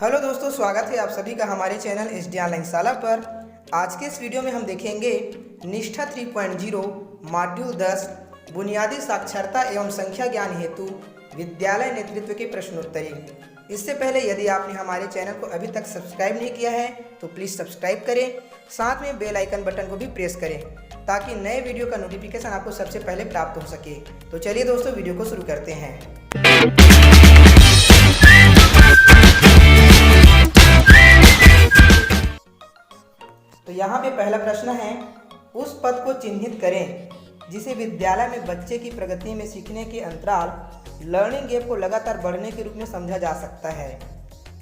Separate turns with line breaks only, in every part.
Hello दोस्तों, स्वागत है आप सभी का हमारे चैनल SD ऑनलाइन शाला पर। आज के इस वीडियो में हम देखेंगे निष्ठा 3.0 मॉड्यूल 10 बुनियादी साक्षरता एवं संख्या ज्ञान हेतु विद्यालय नेतृत्व के प्रश्नोत्तरी। इससे पहले यदि आपने हमारे चैनल को अभी तक सब्सक्राइब नहीं किया है तो प्लीज़ सब्सक्राइब करें, साथ में बेल आइकन बटन को भी प्रेस करें ताकि नए वीडियो का नोटिफिकेशन आपको सबसे पहले प्राप्त हो सके। तो चलिए दोस्तों, वीडियो को शुरू करते हैं। तो यहाँ पे पहला प्रश्न है, उस पद को चिन्हित करें जिसे विद्यालय में बच्चे की प्रगति में सीखने के अंतराल लर्निंग गैप को लगातार बढ़ने के रूप में समझा जा सकता है।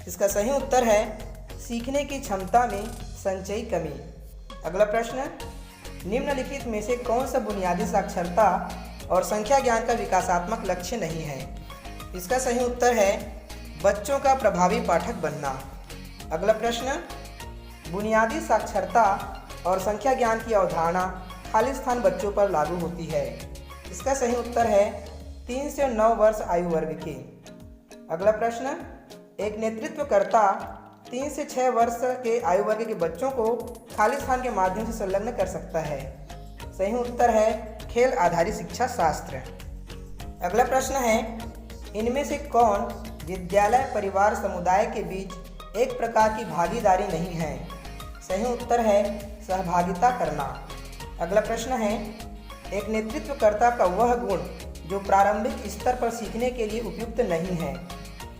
इसका सही उत्तर है सीखने की क्षमता में संचयी कमी। अगला प्रश्न, निम्नलिखित में से कौन सा बुनियादी साक्षरता और संख्या ज्ञान का विकासात्मक लक्ष्य नहीं है? इसका सही उत्तर है बच्चों का प्रभावी पाठक बनना। अगला प्रश्न, बुनियादी साक्षरता और संख्या ज्ञान की अवधारणा खाली स्थान बच्चों पर लागू होती है। इसका सही उत्तर है 3 से 9 वर्ष आयु वर्ग के। अगला प्रश्न, एक नेतृत्वकर्ता 3 से 6 वर्ष के आयु वर्ग के बच्चों को खाली स्थान के माध्यम से संलग्न कर सकता है। सही उत्तर है खेल आधारित शिक्षा शास्त्र। अगला प्रश्न है, इनमें से कौन विद्यालय परिवार समुदाय के बीच एक प्रकार की भागीदारी नहीं है? सही उत्तर है सहभागिता करना। अगला प्रश्न है, एक नेतृत्वकर्ता का वह गुण जो प्रारंभिक स्तर पर सीखने के लिए उपयुक्त नहीं है।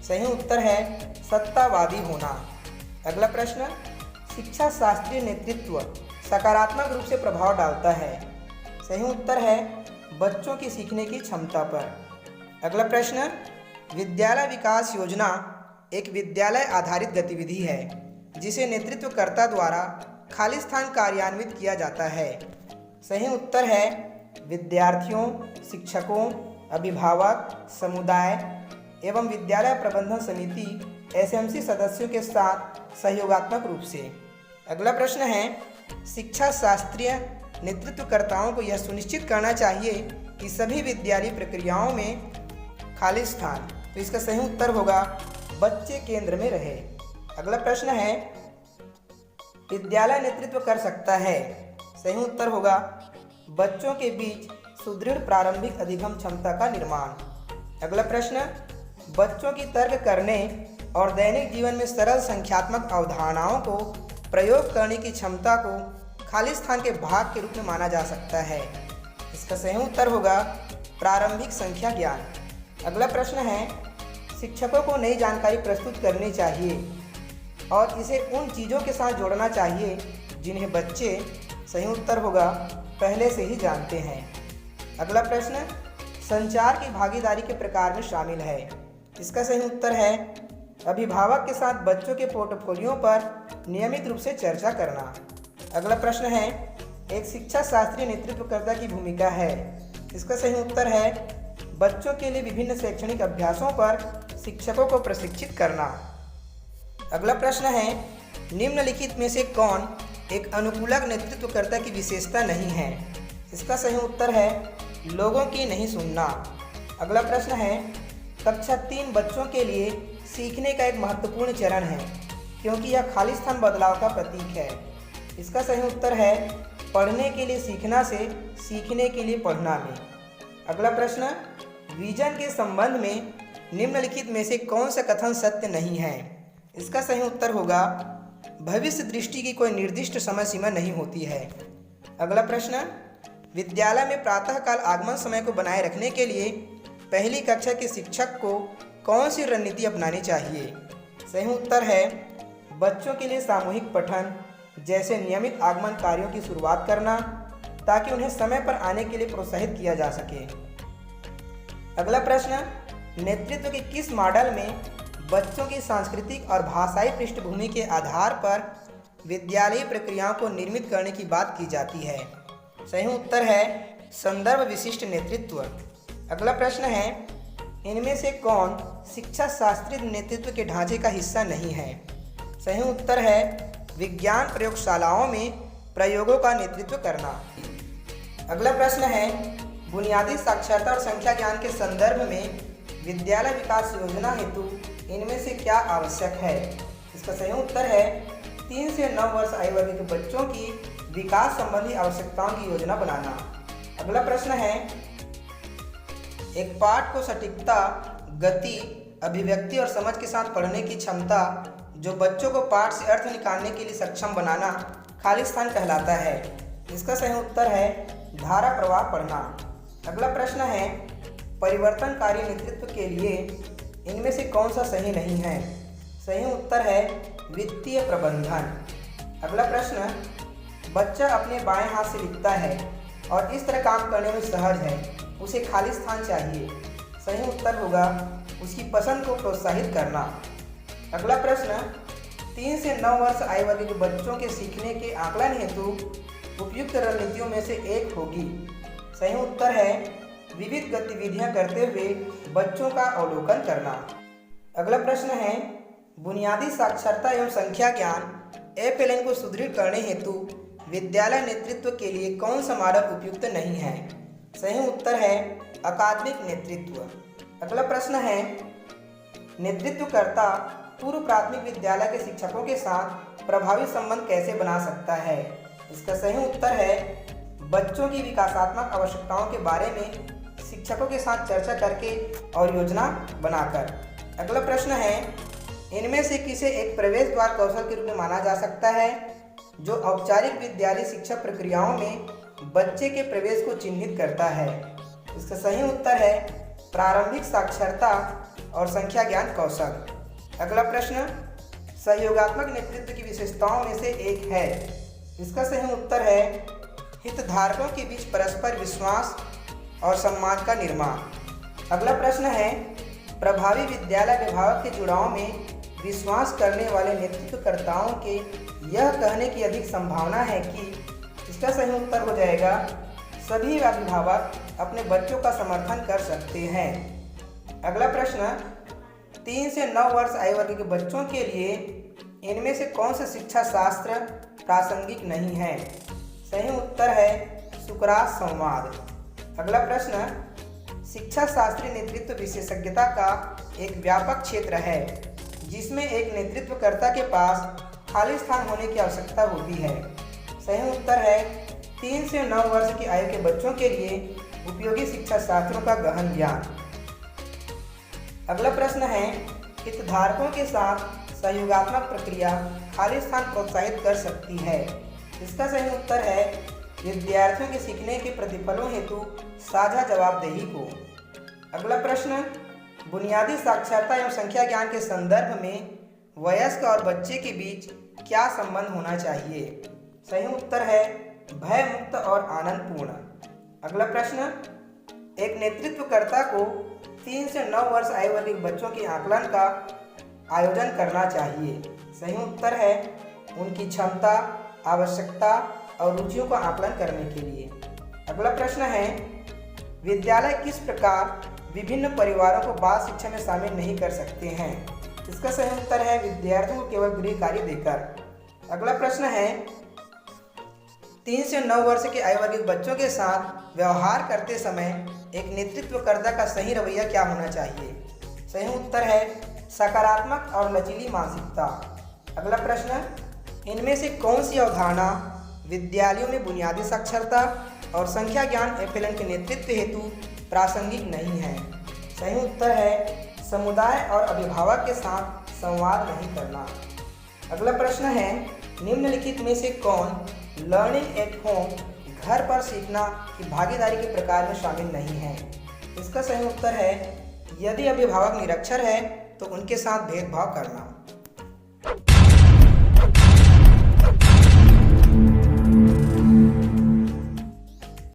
सही उत्तर है सत्तावादी होना। अगला प्रश्न, शिक्षा शास्त्रीय नेतृत्व सकारात्मक रूप से प्रभाव डालता है। सही उत्तर है बच्चों की सीखने की क्षमता पर। अगला प्रश्न, विद्यालय विकास योजना एक विद्यालय आधारित गतिविधि है जिसे नेतृत्वकर्ता द्वारा खाली स्थान कार्यान्वित किया जाता है। सही उत्तर है विद्यार्थियों, शिक्षकों, अभिभावक, समुदाय एवं विद्यालय प्रबंधन समिति SMC सदस्यों के साथ सहयोगात्मक रूप से। अगला प्रश्न है, शिक्षा शास्त्रीय नेतृत्वकर्ताओं को यह सुनिश्चित करना चाहिए कि सभी विद्यालयी प्रक्रियाओं में खाली स्थान। तो इसका सही उत्तर होगा बच्चे केंद्र में रहे। अगला प्रश्न है, विद्यालय नेतृत्व कर सकता है। सही उत्तर होगा बच्चों के बीच सुदृढ़ प्रारंभिक अधिगम क्षमता का निर्माण। अगला प्रश्न, बच्चों की तर्क करने और दैनिक जीवन में सरल संख्यात्मक अवधारणाओं को प्रयोग करने की क्षमता को खाली स्थान के भाग के रूप में माना जा सकता है। इसका सही उत्तर होगा प्रारंभिक संख्या ज्ञान। अगला प्रश्न है, शिक्षकों को नई जानकारी प्रस्तुत करनी चाहिए और इसे उन चीज़ों के साथ जोड़ना चाहिए जिन्हें बच्चे, सही उत्तर होगा, पहले से ही जानते हैं। अगला प्रश्न, संचार की भागीदारी के प्रकार में शामिल है। इसका सही उत्तर है अभिभावक के साथ बच्चों के पोर्टफोलियो पर नियमित रूप से चर्चा करना। अगला प्रश्न है, एक शिक्षा शास्त्रीय नेतृत्वकर्ता की भूमिका है। इसका सही उत्तर है बच्चों के लिए विभिन्न शैक्षणिक अभ्यासों पर शिक्षकों को प्रशिक्षित करना। अगला प्रश्न है, निम्नलिखित में से कौन एक अनुकूलक नेतृत्वकर्ता की विशेषता नहीं है? इसका सही उत्तर है लोगों की नहीं सुनना। अगला प्रश्न है, कक्षा 3 बच्चों के लिए सीखने का एक महत्वपूर्ण चरण है क्योंकि यह खाली स्थान बदलाव का प्रतीक है। इसका सही उत्तर है पढ़ने के लिए सीखना से सीखने के लिए पढ़ना में। अगला प्रश्न, विजन के संबंध में निम्नलिखित में से कौन सा कथन सत्य नहीं है? इसका सही उत्तर होगा भविष्य दृष्टि की कोई निर्दिष्ट समय सीमा नहीं होती है। अगला प्रश्न, विद्यालय में प्रातःकाल आगमन समय को बनाए रखने के लिए पहली कक्षा के शिक्षक को कौन सी रणनीति अपनानी चाहिए? सही उत्तर है बच्चों के लिए सामूहिक पठन जैसे नियमित आगमन कार्यों की शुरुआत करना ताकि उन्हें समय पर आने के लिए प्रोत्साहित किया जा सके। अगला प्रश्न, नेतृत्व के किस मॉडल में बच्चों की सांस्कृतिक और भाषाई पृष्ठभूमि के आधार पर विद्यालयी प्रक्रियाओं को निर्मित करने की बात की जाती है? सही उत्तर है संदर्भ विशिष्ट नेतृत्व। अगला प्रश्न है, इनमें से कौन शिक्षा शास्त्रीय नेतृत्व के ढांचे का हिस्सा नहीं है? सही उत्तर है विज्ञान प्रयोगशालाओं में प्रयोगों का नेतृत्व करना। अगला प्रश्न है, बुनियादी साक्षरता और संख्या ज्ञान के संदर्भ में विद्यालय विकास योजना हेतु इनमें से क्या आवश्यक है? इसका सही उत्तर है 3 से 9 वर्ष आयु वर्ग के बच्चों की विकास संबंधी आवश्यकताओं की योजना बनाना। अगला प्रश्न है, एक पाठ को सटीकता, गति, अभिव्यक्ति और समझ के साथ पढ़ने की क्षमता जो बच्चों को पाठ से अर्थ निकालने के लिए सक्षम बनाना खाली स्थान कहलाता है। इसका सही उत्तर है धारा प्रवाह पढ़ना। अगला प्रश्न है, परिवर्तनकारी नेतृत्व के लिए इनमें से कौन सा सही नहीं है? सही उत्तर है वित्तीय प्रबंधन। अगला प्रश्न, बच्चा अपने बाएं हाथ से लिखता है और इस तरह काम करने में सहज है, उसे खाली स्थान चाहिए। सही उत्तर होगा उसकी पसंद को प्रोत्साहित करना। अगला प्रश्न, 3 से 9 वर्ष आयु वर्ग के बच्चों के सीखने के आकलन हेतु उपयुक्त रणनीतियों में से एक होगी। सही उत्तर है विविध गतिविधियां करते हुए बच्चों का अवलोकन करना। अगला प्रश्न है, बुनियादी साक्षरता एवं संख्या ज्ञान FLN को सुदृढ़ करने हेतु विद्यालय नेतृत्व के लिए कौन सा माडल उपयुक्त नहीं है? सही उत्तर है अकादमिक नेतृत्व। अगला प्रश्न है, नेतृत्वकर्ता पूर्व प्राथमिक विद्यालय के शिक्षकों के साथ प्रभावी संबंध कैसे बना सकता है? इसका सही उत्तर है बच्चों की विकासात्मक आवश्यकताओं के बारे में शिक्षकों के साथ चर्चा करके और योजना बनाकर। अगला प्रश्न है, इनमें से किसे एक प्रवेश द्वार कौशल के रूप में माना जा सकता है जो औपचारिक विद्यालय शिक्षा प्रक्रियाओं में बच्चे के प्रवेश को चिन्हित करता है? इसका सही उत्तर है प्रारंभिक साक्षरता और संख्या ज्ञान कौशल। अगला प्रश्न, सहयोगात्मक नेतृत्व की विशेषताओं में से एक है। इसका सही उत्तर है हितधारकों के बीच परस्पर विश्वास और सम्मान का निर्माण। अगला प्रश्न है, प्रभावी विद्यालय अभिभावक के जुड़ाव में विश्वास करने वाले नेतृत्वकर्ताओं के यह कहने की अधिक संभावना है कि। इसका सही उत्तर हो जाएगा सभी अभिभावक अपने बच्चों का समर्थन कर सकते हैं। अगला प्रश्न, 3 से 9 वर्ष आयु वर्ग के बच्चों के लिए इनमें से कौन सा शिक्षा शास्त्र प्रासंगिक नहीं है? सही उत्तर है सुकरात संवाद। अगला प्रश्न, शिक्षा शास्त्रीय नेतृत्व विशेषज्ञता का एक व्यापक क्षेत्र है जिसमें एक नेतृत्वकर्ता के पास खाली स्थान होने की आवश्यकता होती है। सही उत्तर है 3 से 9 वर्ष की आयु के बच्चों के लिए उपयोगी शिक्षा शास्त्रों का गहन ज्ञान। अगला प्रश्न है, हितधारकों के साथ सहयोगात्मक प्रक्रिया खाली स्थान प्रोत्साहित कर सकती है? इसका सही उत्तर है विद्यार्थियों के सीखने के प्रतिफलों हेतु साझा जवाबदेही को। अगला प्रश्न, बुनियादी साक्षरता एवं संख्या ज्ञान के संदर्भ में वयस्क और बच्चे के बीच क्या संबंध होना चाहिए? सही उत्तर है भय मुक्त और आनंदपूर्ण। अगला प्रश्न, एक नेतृत्वकर्ता को 3 से 9 वर्ष आयु वर्ग के बच्चों के आकलन का आयोजन करना चाहिए। सही उत्तर है उनकी क्षमता, आवश्यकता और रुचियों का आकलन करने के लिए। अगला प्रश्न है, विद्यालय किस प्रकार विभिन्न परिवारों को बाल शिक्षा में शामिल नहीं कर सकते हैं? इसका सही उत्तर है विद्यार्थियों को केवल गृह कार्य देकर। अगला प्रश्न है, 3 से 9 वर्ष के आयु वर्ग के बच्चों के साथ व्यवहार करते समय एक नेतृत्वकर्ता का सही रवैया क्या होना चाहिए? सही उत्तर है सकारात्मक और लचीली मानसिकता। अगला प्रश्न, इनमें से कौन सी अवधारणा विद्यालयों में बुनियादी साक्षरता और संख्या ज्ञान FLN के नेतृत्व हेतु प्रासंगिक नहीं है? सही उत्तर है समुदाय और अभिभावक के साथ संवाद नहीं करना। अगला प्रश्न है, निम्नलिखित में से कौन लर्निंग एट होम घर पर सीखना की भागीदारी के प्रकार में शामिल नहीं है? इसका सही उत्तर है यदि अभिभावक निरक्षर है तो उनके साथ भेदभाव करना।